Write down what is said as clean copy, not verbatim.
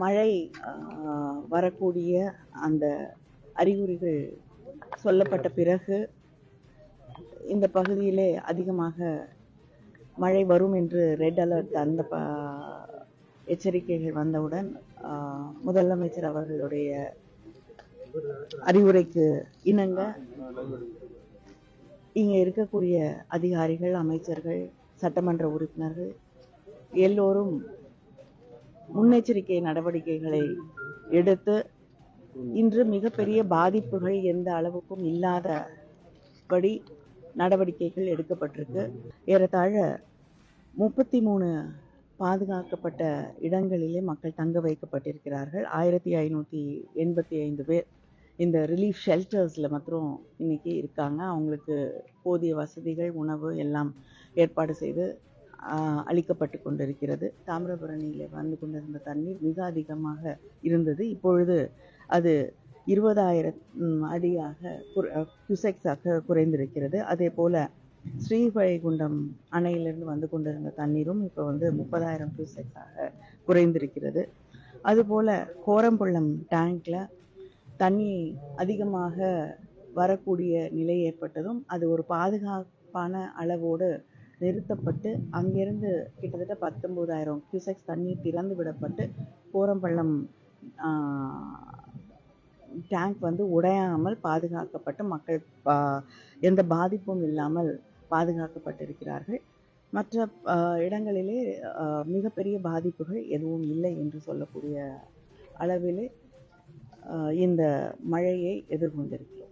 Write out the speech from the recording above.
மழை வரக்கூடிய அந்த அறிகுறிகள் சொல்லப்பட்ட பிறகு இந்த பகுதியிலே அதிகமாக மழை வரும் என்று ரெட் அலர்ட் அந்த எச்சரிக்கைகள் வந்தவுடன் முதலமைச்சர் அவர்களுடைய அறிவுரைக்கு இணங்க இங்க இருக்கக்கூடிய அதிகாரிகள், அமைச்சர்கள், சட்டமன்ற உறுப்பினர்கள் எல்லோரும் முன்னெச்சரிக்கை நடவடிக்கைகளை எடுத்து இன்று மிகப்பெரிய பாதிப்புகள் எந்த அளவுக்கும் இல்லாதபடி நடவடிக்கைகள் எடுக்கப்பட்டிருக்கு. ஏறத்தாழ 33 பாதுகாக்கப்பட்ட இடங்களிலே மக்கள் தங்க வைக்கப்பட்டிருக்கிறார்கள். 1585 பேர் இந்த ரிலீஃப் ஷெல்டர்ஸ்ல மாத்திரம் இன்னைக்கு இருக்காங்க. அவங்களுக்கு போதிய வசதிகள், உணவு எல்லாம் ஏற்பாடு செய்து அளிக்கப்பட்டு கொண்டிருக்கிறது. தாமிரபரணியில வந்து கொண்டிருந்த தண்ணீர் மிக அதிகமாக இருந்தது. இப்பொழுது அது 20,000 அடியாக கியூசெக்ஸாக குறைந்திருக்கிறது. அதே போல ஸ்ரீவைகுண்டம் அணையிலிருந்து வந்து கொண்டிருந்த தண்ணீரும் இப்போ வந்து 30,000 கியூசெக்ஸாக குறைந்திருக்கிறது. அதுபோல கோரம்பள்ளம் டேங்க்ல தண்ணி அதிகமாக வரக்கூடிய நிலை ஏற்பட்டதும் அது ஒரு பாதுகாப்பான அளவோடு நிறுத்தப்பட்டு அங்கிருந்து கிட்டத்தட்ட 19,000 கியூசெக்ஸ் தண்ணீர் திறந்து விடப்பட்டு கோரம்பள்ளம் டேங்க் வந்து உடையாமல் பாதுகாக்கப்பட்டு மக்கள் எந்த பாதிப்பும் இல்லாமல் பாதுகாக்கப்பட்டிருக்கிறார்கள். மற்ற இடங்களிலே மிகப்பெரிய பாதிப்புகள் எதுவும் இல்லை என்று சொல்லக்கூடிய அளவிலே இந்த மழையை எதிர்கொண்டிருக்கிறோம்.